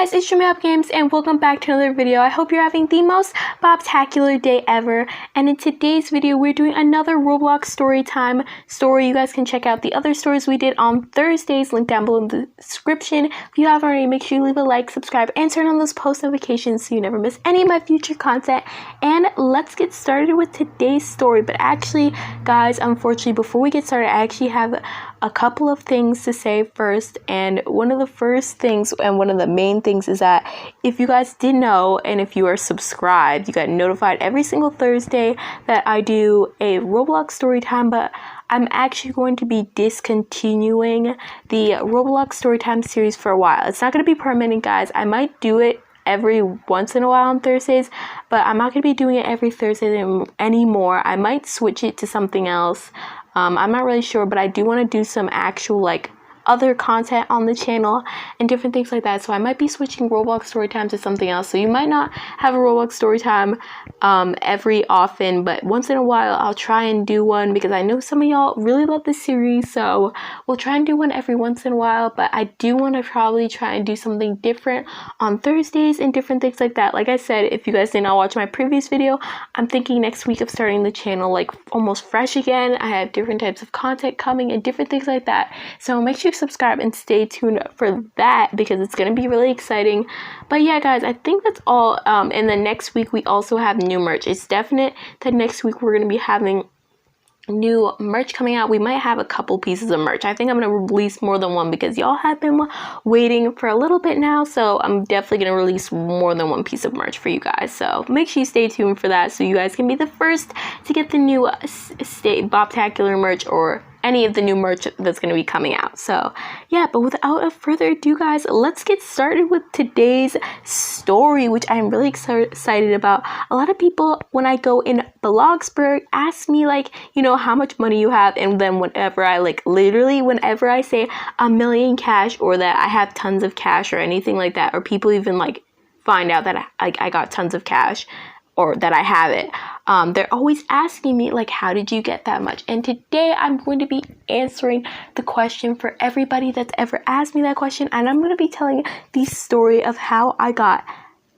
guys, it's Tik and welcome back to another video. I hope you're having the most bobtacular day ever. And in today's video, we're doing another Roblox story time story. You guys can check out the other stories we did on Thursdays, link down below in the description. If you haven't already, make sure you leave a like, subscribe, and turn on those post notifications so you never miss any of my future content. And let's get started with today's story. But actually, guys, unfortunately, before we get started, I actually have a couple of things to say first. And one of the first things and one of the main things is that if you guys didn't know, and if you are subscribed, you got notified every single Thursday that I do a Roblox story time, but I'm actually going to be discontinuing the Roblox Storytime series for a while. It's not going to be permanent, guys. I might do it every once in a while on Thursdays, but I'm not going to be doing it every Thursday anymore. I might switch it to something else. I'm not really sure, but I do want to do some actual like other content on the channel and different things like that. So I might be switching Roblox Storytime to something else. So you might not have a Roblox Storytime every often, but once in a while I'll try and do one because I know some of y'all really love this series. So we'll try and do one every once in a while, but I do want to probably try and do something different on Thursdays and different things like that. Like I said, if you guys did not watch my previous video, I'm thinking next week of starting the channel like almost fresh again. I have different types of content coming and different things like that. So make sure subscribe and stay tuned for that because it's going to be really exciting. But yeah, guys, I think that's all. And then next week we also have new merch. It's definite that next week we're going to be having new merch coming out. We might have a couple pieces of merch. I think I'm going to release more than one because y'all have been waiting for a little bit now, so I'm definitely going to release more than one piece of merch for you guys. So make sure you stay tuned for that so you guys can be the first to get the new Bobtacular merch or any of the new merch that's going to be coming out. So yeah, but without further ado, guys, let's get started with today's story, which I'm really excited about. A lot of people, when I go in Bloxburg, ask me like, you know, how much money you have, and then whenever I whenever I say $1 million cash or that I have tons of cash or anything like that, or people even like find out that I got tons of cash or that I have it, they're always asking me like, how did you get that much? And today I'm going to be answering the question for everybody that's ever asked me that question, and I'm going to be telling the story of how I got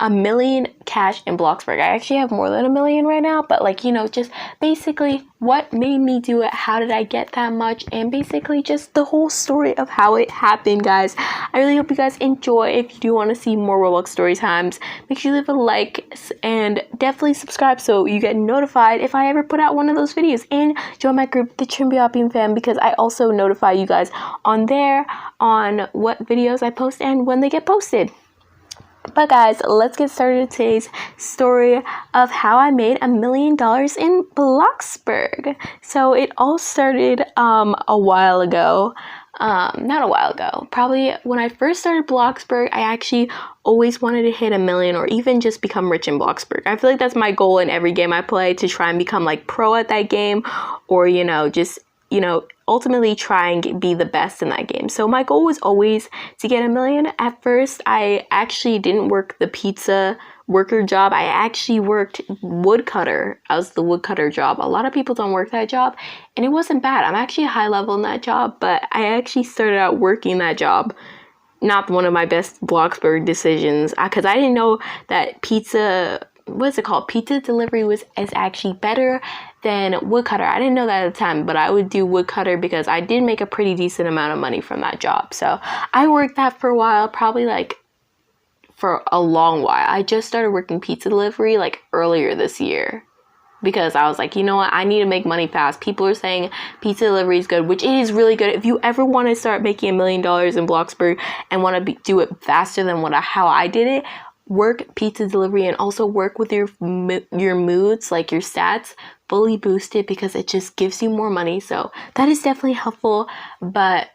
$1 million cash in Bloxburg. I actually have more than $1 million right now, but like, you know, just basically what made me do it, how did I get that much, and basically just the whole story of how it happened, guys. I really hope you guys enjoy. If you do want to see more Roblox story times, make sure you leave a like and definitely subscribe so you get notified if I ever put out one of those videos, and join my group, the Trinbeboppian Fam, because I also notify you guys on there on what videos I post and when they get posted. But guys, let's get started with today's story of how I made $1 million in Bloxburg. So it all started a while ago. Not a while ago. Probably when I first started Bloxburg, I actually always wanted to hit $1 million or even just become rich in Bloxburg. I feel like that's my goal in every game I play, to try and become like pro at that game, or, you know, just, you know, ultimately try and be the best in that game. So my goal was always to get $1 million. At first, I actually didn't work the pizza worker job. I actually worked woodcutter. I was the woodcutter job. A lot of people don't work that job, and it wasn't bad. I'm actually high level in that job, but I actually started out working that job. Not one of my best Bloxburg decisions, because I didn't know that pizza delivery is actually better than woodcutter. I didn't know that at the time, but I would do woodcutter because I did make a pretty decent amount of money from that job. So I worked that for a while, probably like for a long while. I just started working pizza delivery like earlier this year because I was like, you know what, I need to make money fast. People are saying pizza delivery is good, which it is really good. If you ever want to start making $1 million in Bloxburg and want to do it faster than how I did it, work pizza delivery and also work with your moods, like your stats fully boosted, because it just gives you more money. So that is definitely helpful. But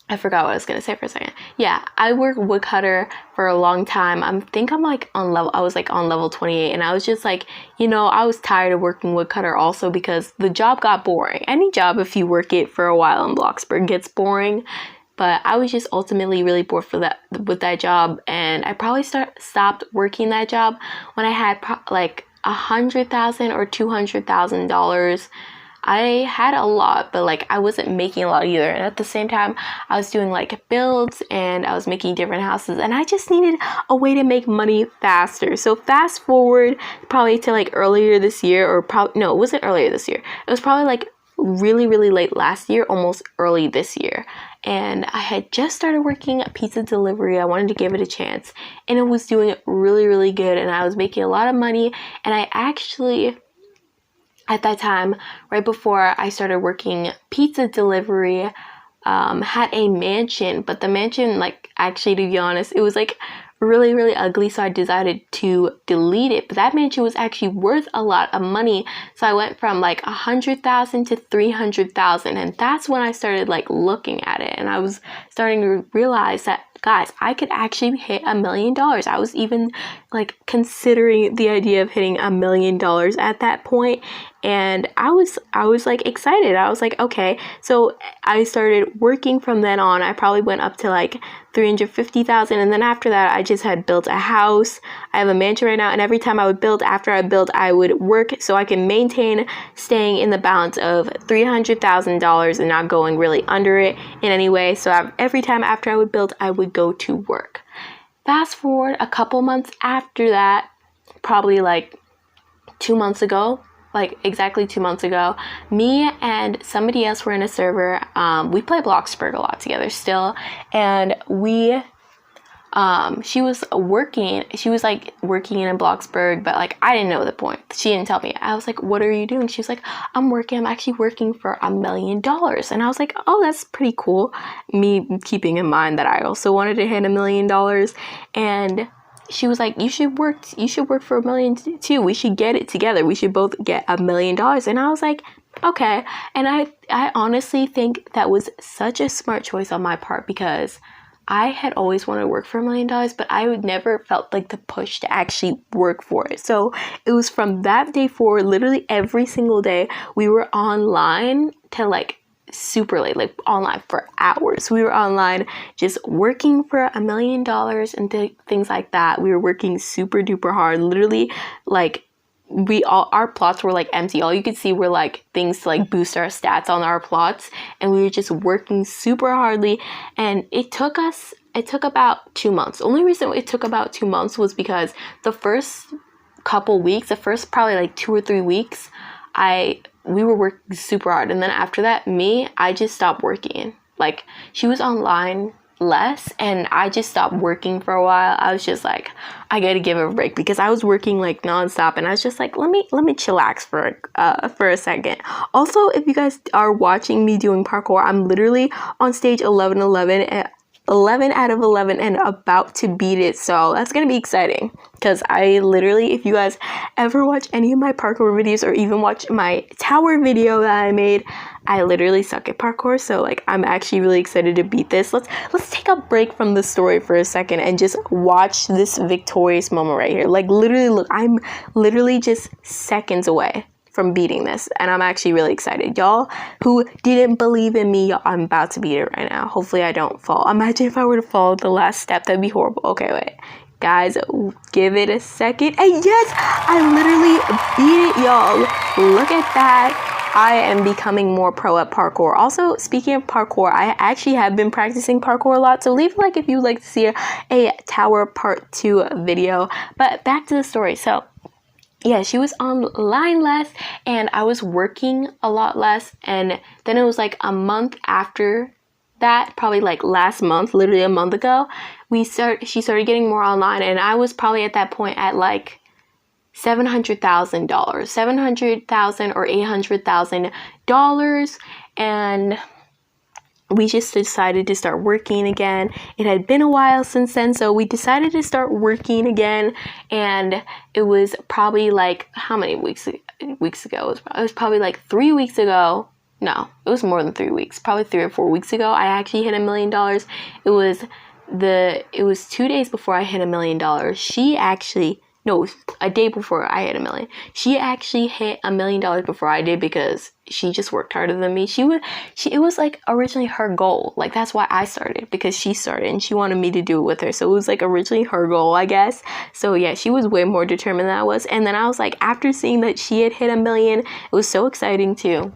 I forgot what I was gonna say for a second. Yeah, I worked woodcutter for a long time. I was like on level 28, and I was just like, you know, I was tired of working woodcutter also because the job got boring. Any job, if you work it for a while in Bloxburg, gets boring. But I was just ultimately really bored with that job, and I probably stopped working that job when I had like $100,000 or $200,000 I had a lot, but like I wasn't making a lot either. And at the same time, I was doing like builds and I was making different houses, and I just needed a way to make money faster. So fast forward probably to like earlier this year, or probably, no, it wasn't earlier this year. It was probably like really late last year, almost early this year. And I had just started working at pizza delivery. I wanted to give it a chance, and it was doing really good, and I was making a lot of money. And I actually, at that time, right before I started working pizza delivery, had a mansion, but the mansion, like, actually, to be honest, it was like really ugly, so I decided to delete it. But that mansion was actually worth a lot of money, so I went from like 100,000 to 300,000, and that's when I started like looking at it, and I was starting to realize that, guys, I could actually hit $1 million. I was even like considering the idea of hitting $1 million at that point, and I was like excited. I was like, okay. So I started working from then on. I probably went up to like 350,000, and then after that, I just had built a house. I have a mansion right now, and every time I would build, after I built, I would work so I can maintain staying in the balance of $300,000 and not going really under it in any way. So every time after I would build, I would go to work. Fast forward a couple months after that, probably like 2 months ago, like exactly 2 months ago, me and somebody else were in a server. We play Bloxburg a lot together still, and she was working in Bloxburg, but like I didn't know the point. She didn't tell me. I was like, what are you doing? She was like, I'm actually working for $1 million. And I was like, oh, that's pretty cool. Me keeping in mind that I also wanted to hit $1 million. And she was like, you should work for $1 million too. We should get it together. We should both get $1 million. And I was like, okay. And I honestly think that was such a smart choice on my part, because I had always wanted to work for $1 million, but I would never felt like the push to actually work for it. So it was from that day forward, literally every single day, we were online till like super late, like online for hours. We were online just working for $1 million and things like that. We were working super duper hard, literally like our plots were like empty. All you could see were like things to like boost our stats on our plots, and we were just working super hardly. And it took about 2 months. The only reason it took about 2 months was because the first couple weeks, the first probably like 2 or 3 weeks, we were working super hard, and then after that, I just stopped working. Like, she was online less, and I just stopped working for a while. I was just like, I gotta give it a break, because I was working like nonstop, and I was just like, let me chillax for a second. Also, if you guys are watching me doing parkour, I'm literally on stage 11 out of 11 and about to beat it, so that's gonna be exciting, because I literally, if you guys ever watch any of my parkour videos or even watch my tower video that I made, I literally suck at parkour. So like, I'm actually really excited to beat this. Let's take a break from the story for a second and just watch this victorious moment right here. Like, literally, look, I'm literally just seconds away from beating this, and I'm actually really excited. Y'all who didn't believe in me, I'm about to beat it right now. Hopefully I don't fall. Imagine if I were to fall at the last step. That'd be horrible. Okay, wait, guys, give it a second. And yes, I literally beat it, y'all. Look at that. I am becoming more pro at parkour. Also, speaking of parkour, I actually have been practicing parkour a lot, so leave a like if you'd like to see a tower part 2 video. But back to the story. So yeah, she was online less, and I was working a lot less. And then it was like a month after that, probably like last month, literally a month ago, she started getting more online, and I was probably at that point at like $700,000 or $800,000, and we just decided to start working again. It had been a while since then, so we decided to start working again, and it was probably like, how many weeks ago? It was probably like 3 weeks ago. No, it was more than 3 weeks, probably 3 or 4 weeks ago. I actually hit $1 million. It was 2 days before I hit $1 million. No, a day before I hit $1 million. She actually hit $1 million before I did, because she just worked harder than me. It was like originally her goal. Like, that's why I started, because she started and she wanted me to do it with her. So it was like originally her goal, I guess. So yeah, she was way more determined than I was. And then I was like, after seeing that she had hit $1 million, it was so exciting too.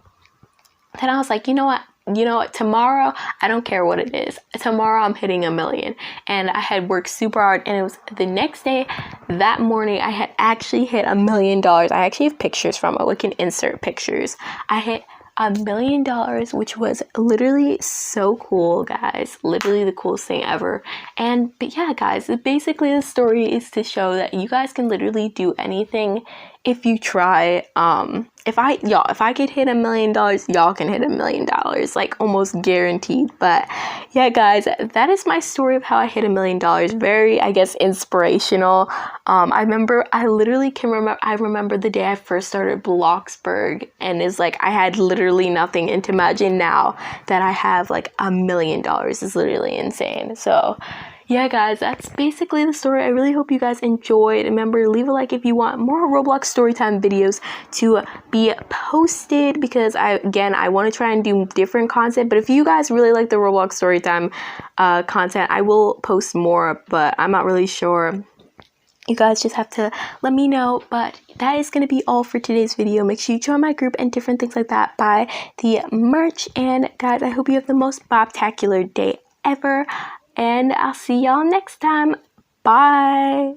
then I was like, you know what, tomorrow, I don't care what it is. Tomorrow I'm hitting 1 million. And I had worked super hard, and it was the next day, that morning, I had actually hit $1 million. I actually have pictures from it. We can insert pictures. I hit $1 million, which was literally so cool, guys. Literally the coolest thing ever. But yeah, guys, basically the story is to show that you guys can literally do anything if you try. If I could hit $1 million, y'all can hit $1 million, like almost guaranteed. But yeah, guys, that is my story of how I hit $1 million. Very, I guess, inspirational. I remember the day I first started Bloxburg, and it's like I had literally nothing, and to imagine now that I have like $1 million is literally insane. So yeah, guys, that's basically the story. I really hope you guys enjoyed. Remember, leave a like if you want more Roblox storytime videos to be posted, because I want to try and do different content. But if you guys really like the Roblox storytime content, I will post more, but I'm not really sure. You guys just have to let me know. But that is going to be all for today's video. Make sure you join my group and different things like that. Buy the merch. And guys, I hope you have the most Bob-tacular day ever. And I'll see y'all next time. Bye.